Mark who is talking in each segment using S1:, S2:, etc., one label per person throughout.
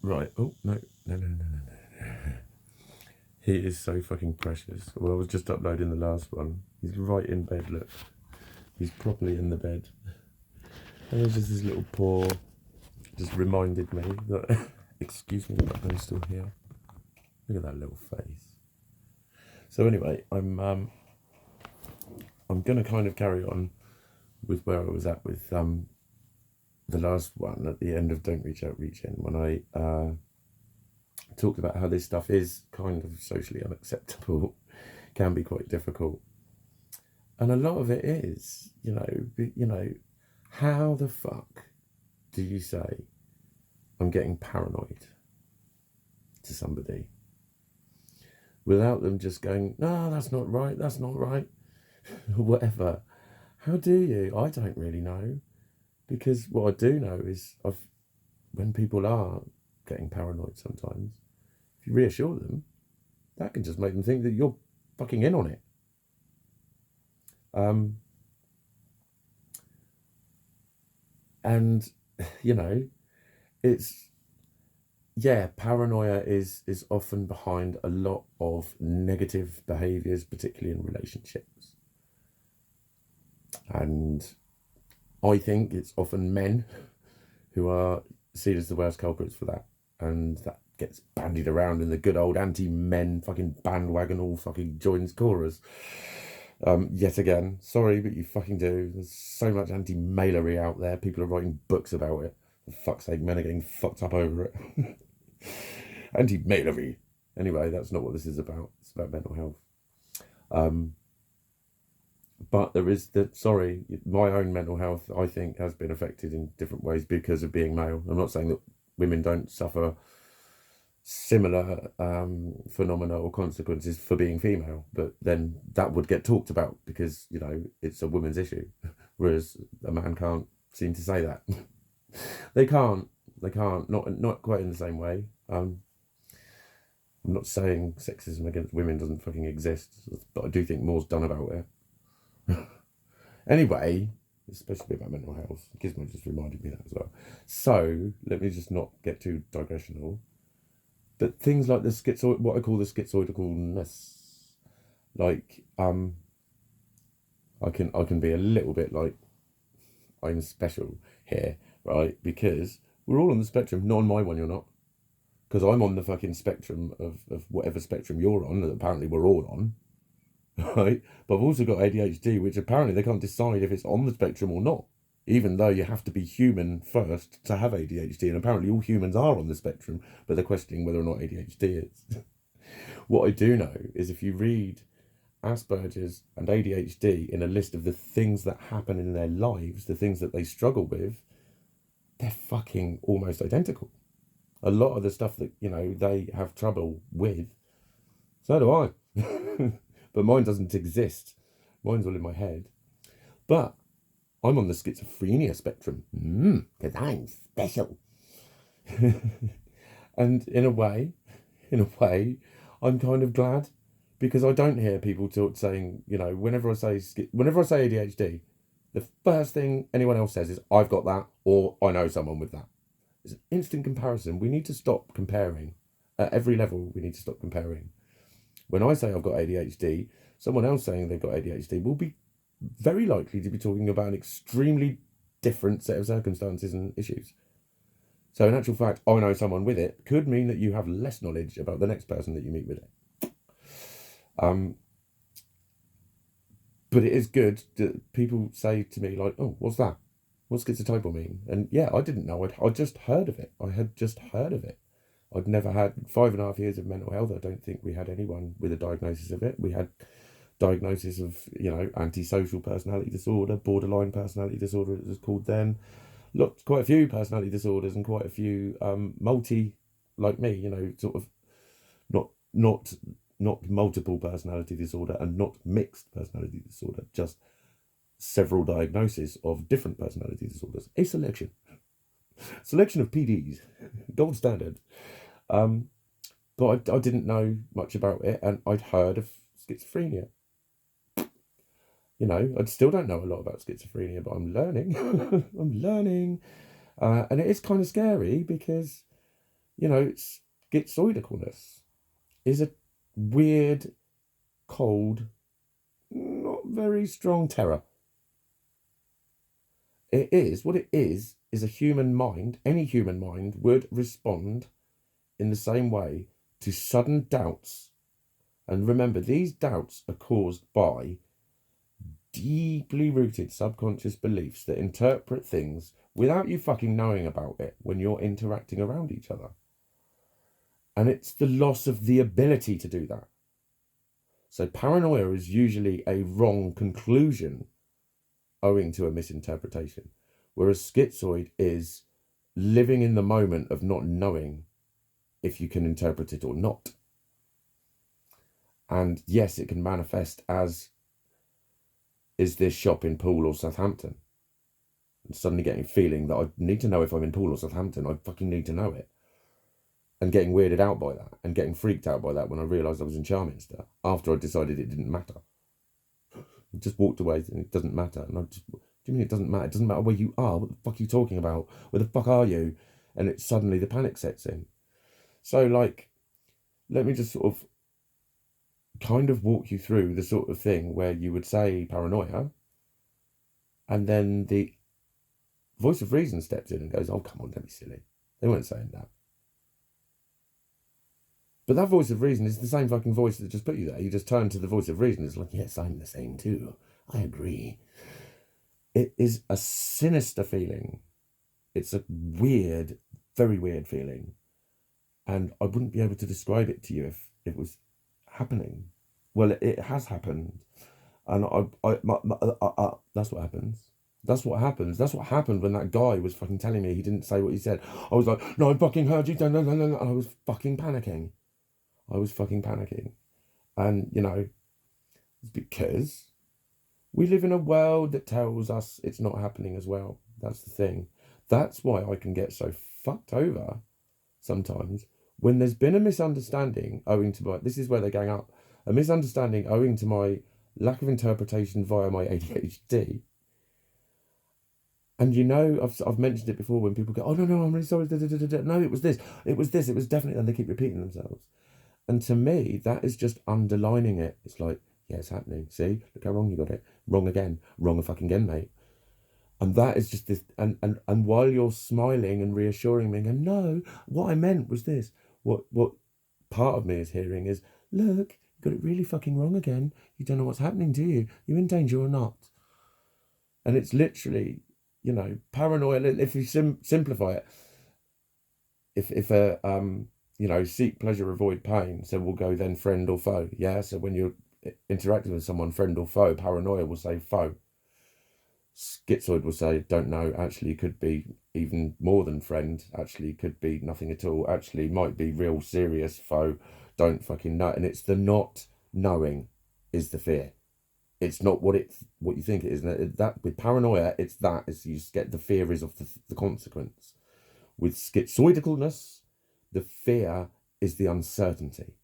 S1: Right. Oh, no. No, no, no, no, no. He is so fucking precious. Well, I was just uploading the last one. He's right in bed, look. He's properly in the bed. And there's just his little paw. Just reminded me that, excuse me, that I'm still here. Look at that little face. So anyway, I'm going to kind of carry on with where I was at with the last one at the end of Don't Reach Out, Reach In, when I talked about how this stuff is kind of socially unacceptable, can be quite difficult. And a lot of it is, how the fuck do you say I'm getting paranoid to somebody without them just going, no, that's not right, whatever. How do you? I don't really know. Because what I do know is when people are getting paranoid sometimes, if you reassure them, that can just make them think that you're fucking in on it. And, it's, paranoia is often behind a lot of negative behaviours, particularly in relationships. And I think it's often men who are seen as the worst culprits for that. And that gets bandied around in the good old anti-men fucking bandwagon, all fucking joins chorus. Yet again, sorry, but you fucking do. There's so much anti-mailery out there. People are writing books about it. For fuck's sake, men are getting fucked up over it. Anti-mailery. Anyway, that's not what this is about. It's about mental health. But there is my own mental health, I think, has been affected in different ways because of being male. I'm not saying that women don't suffer similar phenomena or consequences for being female, but then that would get talked about because, it's a woman's issue, whereas a man can't seem to say that. They can't, not quite in the same way. I'm not saying sexism against women doesn't fucking exist, but I do think more's done about it. Anyway, especially about mental health. Gizmo just reminded me that as well. So let me just not get too digressional. But things like the what I call the schizoidicalness, like I can be a little bit like I'm special here, right? Because we're all on the spectrum. Not on my one, you're not. Because I'm on the fucking spectrum of whatever spectrum you're on, that apparently we're all on. Right? But I've also got ADHD, which apparently they can't decide if it's on the spectrum or not, even though you have to be human first to have ADHD, and apparently all humans are on the spectrum, but they're questioning whether or not ADHD is. What I do know is if you read Asperger's and ADHD in a list of the things that happen in their lives, the things that they struggle with, they're fucking almost identical. A lot of the stuff that, they have trouble with, so do I. But mine doesn't exist. Mine's all in my head. But I'm on the schizophrenia spectrum. Because I'm special. And in a way, I'm kind of glad, because I don't hear people saying, whenever I say ADHD, the first thing anyone else says is, I've got that, or I know someone with that. It's an instant comparison. We need to stop comparing. At every level, we need to stop comparing. When I say I've got ADHD, someone else saying they've got ADHD will be very likely to be talking about an extremely different set of circumstances and issues. So in actual fact, I know someone with it could mean that you have less knowledge about the next person that you meet with it. But it is good that people say to me, like, oh, what's that? What's schizotypal mean? And yeah, I didn't know. I'd just heard of it. I had just heard of it. I'd never had 5.5 years of mental health. I don't think we had anyone with a diagnosis of it. We had diagnosis of, antisocial personality disorder, borderline personality disorder, it was called then. Looked quite a few personality disorders and quite a few multi, like me, sort of not multiple personality disorder and not mixed personality disorder, just several diagnoses of different personality disorders. A selection of PDs, gold standard. But I didn't know much about it, and I'd heard of schizophrenia. I still don't know a lot about schizophrenia, but I'm learning. I'm learning. And it is kind of scary because, It's schizoidicalness is a weird, cold, not very strong terror. What it is a human mind. Any human mind would respond in the same way to sudden doubts. And remember, these doubts are caused by deeply rooted subconscious beliefs that interpret things without you fucking knowing about it when you're interacting around each other. And it's the loss of the ability to do that. So paranoia is usually a wrong conclusion owing to a misinterpretation, whereas schizoid is living in the moment of not knowing if you can interpret it or not. And yes, it can manifest as, is this shop in Poole or Southampton? And suddenly getting a feeling that I need to know if I'm in Poole or Southampton. I fucking need to know it. And getting weirded out by that, and getting freaked out by that when I realised I was in Charminster after I decided it didn't matter. I just walked away and it doesn't matter. And what do you mean it doesn't matter? It doesn't matter where you are. What the fuck are you talking about? Where the fuck are you? And it's suddenly the panic sets in. So let me just sort of kind of walk you through the sort of thing where you would say paranoia, and then the voice of reason steps in and goes, oh, come on, don't be silly. They weren't saying that. But that voice of reason is the same fucking voice that just put you there. You just turn to the voice of reason. It's like, yes, I'm the same too. I agree. It is a sinister feeling. It's a weird, very weird feeling. And I wouldn't be able to describe it to you if it was happening. Well, it has happened. And that's what happens. That's what happens. That's what happened when that guy was fucking telling me he didn't say what he said. I was like, no, I fucking heard you. No. And I was fucking panicking. And, it's because we live in a world that tells us it's not happening as well. That's the thing. That's why I can get so fucked over sometimes when there's been a misunderstanding owing to this is where they're going up, a misunderstanding owing to my lack of interpretation via my ADHD. And I've mentioned it before when people go, oh, no, I'm really sorry. No, it was this. It was definitely, and they keep repeating themselves. And to me, that is just underlining it. It's like, yeah, it's happening. See, look how wrong you got it. Wrong again. Wrong a fucking again, mate. And that is just this. And while you're smiling and reassuring me and going, no, what I meant was this. What part of me is hearing is, look, you got it really fucking wrong again. You don't know what's happening, do you? You're in danger or not. And it's literally, paranoia. If you simplify it, if seek pleasure, avoid pain. So we'll go then friend or foe. Yeah. So when you're interacting with someone, friend or foe, paranoia will say foe. Schizoid will say, don't know, actually could be even more than friend, actually could be nothing at all, actually might be real serious foe, don't fucking know. And it's the not knowing is the fear. It's not what you think it is. And that with paranoia, it's you just get the fear is of the consequence. With schizoidicalness, the fear is the uncertainty.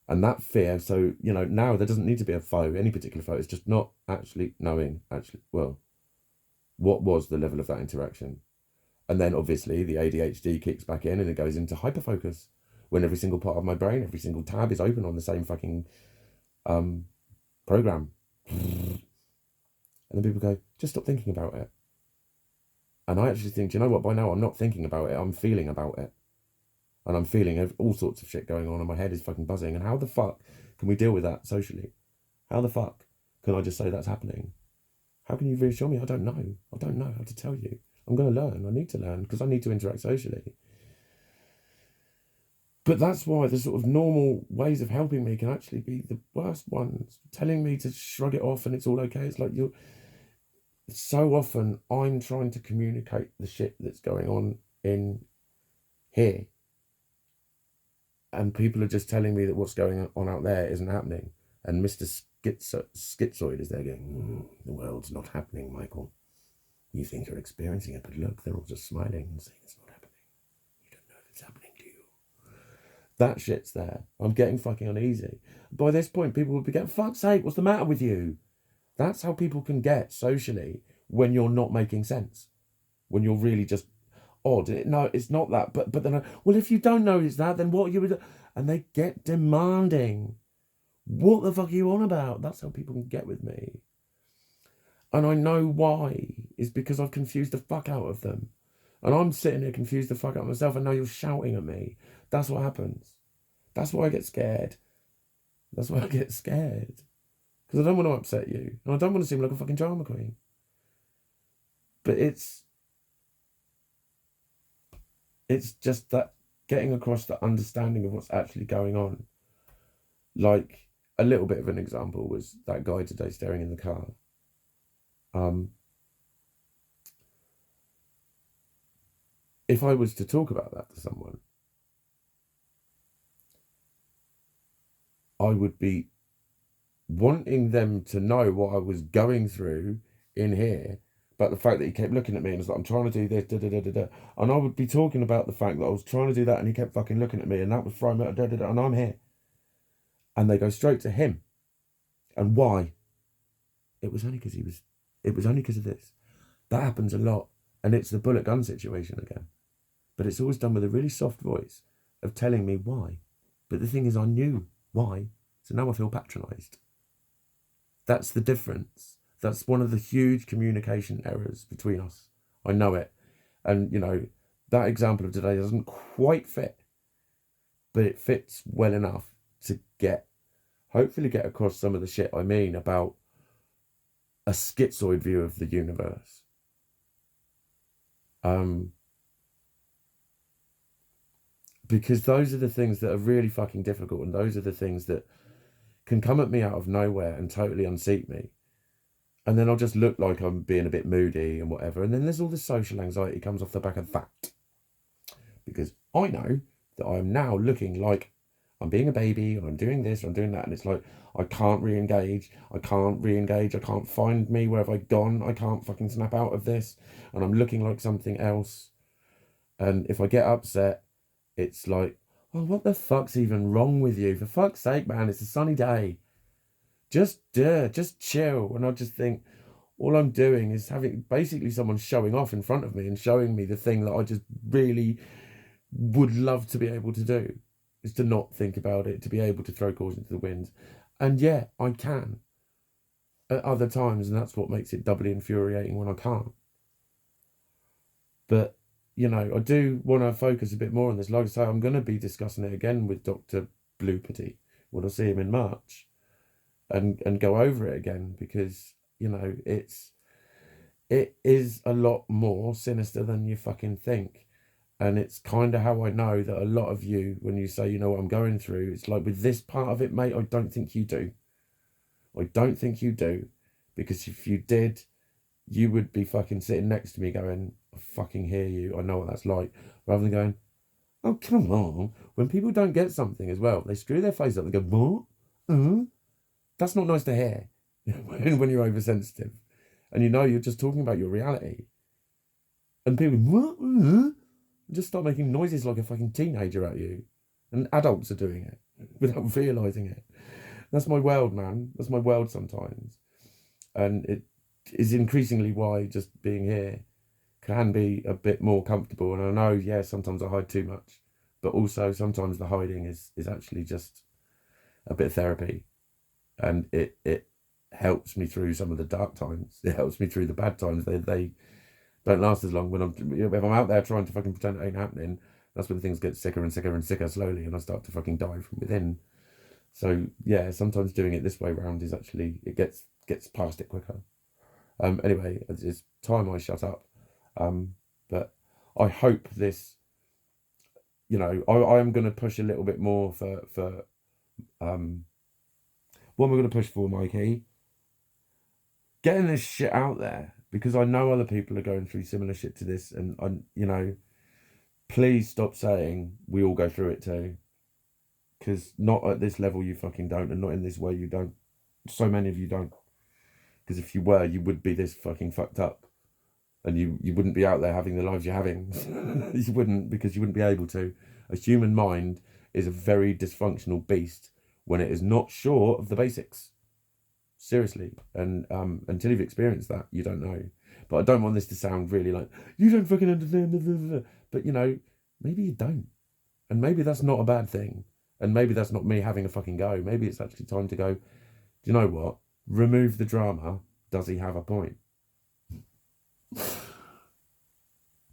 S1: And that fear, so, now there doesn't need to be a foe, any particular foe. It's just not actually knowing, what was the level of that interaction? And then, obviously, the ADHD kicks back in and it goes into hyperfocus when every single part of my brain, every single tab is open on the same fucking program. And then people go, just stop thinking about it. And I actually think, do you know what? By now, I'm not thinking about it. I'm feeling about it. And I'm feeling all sorts of shit going on and my head is fucking buzzing. And how the fuck can we deal with that socially? How the fuck can I just say that's happening? How can you reassure me? I don't know. I don't know how to tell you. I'm going to learn. I need to learn because I need to interact socially. But that's why the sort of normal ways of helping me can actually be the worst ones. Telling me to shrug it off and it's all okay. It's like so often I'm trying to communicate the shit that's going on in here. And people are just telling me that what's going on out there isn't happening. And Mr. Schizoid is there going, the world's not happening, Michael. You think you're experiencing it, but look, they're all just smiling and saying it's not happening. You don't know if it's happening to you. That shit's there. I'm getting fucking uneasy. By this point, people will be going, fuck's sake, what's the matter with you? That's how people can get socially when you're not making sense. When you're really just odd. No, it's not that. But then, well, if you don't know it's that, then what you would, and they get demanding. What the fuck are you on about? That's how people can get with me. And I know why. It's because I've confused the fuck out of them. And I'm sitting here confused the fuck out of myself, and now you're shouting at me. That's what happens. That's why I get scared. That's why I get scared. Because I don't want to upset you. And I don't want to seem like a fucking drama queen. But it's just that getting across the understanding of what's actually going on. Like, a little bit of an example was that guy today staring in the car. If I was to talk about that to someone, I would be wanting them to know what I was going through in here, but the fact that he kept looking at me and was like, I'm trying to do this, da da da da da. And I would be talking about the fact that I was trying to do that and he kept fucking looking at me and that was throwing me out, da da da, and I'm here. And they go straight to him. And why? It was only because of this. That happens a lot. And it's the bullet gun situation again. But it's always done with a really soft voice of telling me why. But the thing is, I knew why. So now I feel patronised. That's the difference. That's one of the huge communication errors between us. I know it. And, you know, that example of today doesn't quite fit. But it fits well enough to hopefully get across some of the shit I mean about a schizoid view of the universe. Because those are the things that are really fucking difficult, and those are the things that can come at me out of nowhere and totally unseat me. And then I'll just look like I'm being a bit moody and whatever. And then there's all this social anxiety comes off the back of that. Because I know that I'm now looking like I'm being a baby, and I'm doing this, or I'm doing that. And it's like, I can't re-engage. I can't find me. Where have I gone? I can't fucking snap out of this. And I'm looking like something else. And if I get upset, it's like, oh, what the fuck's even wrong with you? For fuck's sake, man, it's a sunny day. Just chill. And I just think, all I'm doing is having basically someone showing off in front of me and showing me the thing that I just really would love to be able to do, is to not think about it, to be able to throw caution to the wind. And yeah, I can at other times, and that's what makes it doubly infuriating when I can't. But, you know, I do want to focus a bit more on this. Like I say, I'm going to be discussing it again with Dr. Bloopity when I see him in March, and go over it again, because, you know, it is a lot more sinister than you fucking think. And it's kind of how I know that a lot of you, when you say, you know what I'm going through, it's like, with this part of it, mate, I don't think you do. I don't think you do. Because if you did, you would be fucking sitting next to me going, I fucking hear you, I know what that's like. Rather than going, oh, come on. When people don't get something as well, they screw their face up and go, what? That's not nice to hear when you're oversensitive. And you know you're just talking about your reality. And people, what? Just start making noises like a fucking teenager at you. And adults are doing it without realising it. That's my world, man. That's my world sometimes. And it is increasingly why just being here can be a bit more comfortable. And I know, yeah, sometimes I hide too much. But also sometimes the hiding is actually just a bit of therapy. And it helps me through some of the dark times. It helps me through the bad times. They don't last as long. If I'm out there trying to fucking pretend it ain't happening, that's when things get sicker and sicker and sicker slowly, and I start to fucking die from within. So yeah, sometimes doing it this way round is actually, it gets past it quicker. Anyway, it's time I shut up. But I hope this, you know, I am going to push a little bit more for what am I going to push for, Mikey? Getting this shit out there, because I know other people are going through similar shit to this, and you know, please stop saying we all go through it too, because not at this level you fucking don't, and not in this way you don't. So many of you don't, because if you were, you would be this fucking fucked up, and you wouldn't be out there having the lives you're having. You wouldn't, because you wouldn't be able to. A human mind is a very dysfunctional beast when it is not sure of the basics. Seriously. And until you've experienced that, you don't know. But I don't want this to sound really like, you don't fucking understand, But, you know, maybe you don't. And maybe that's not a bad thing. And maybe that's not me having a fucking go. Maybe it's actually time to go, do you know what? Remove the drama. Does he have a point?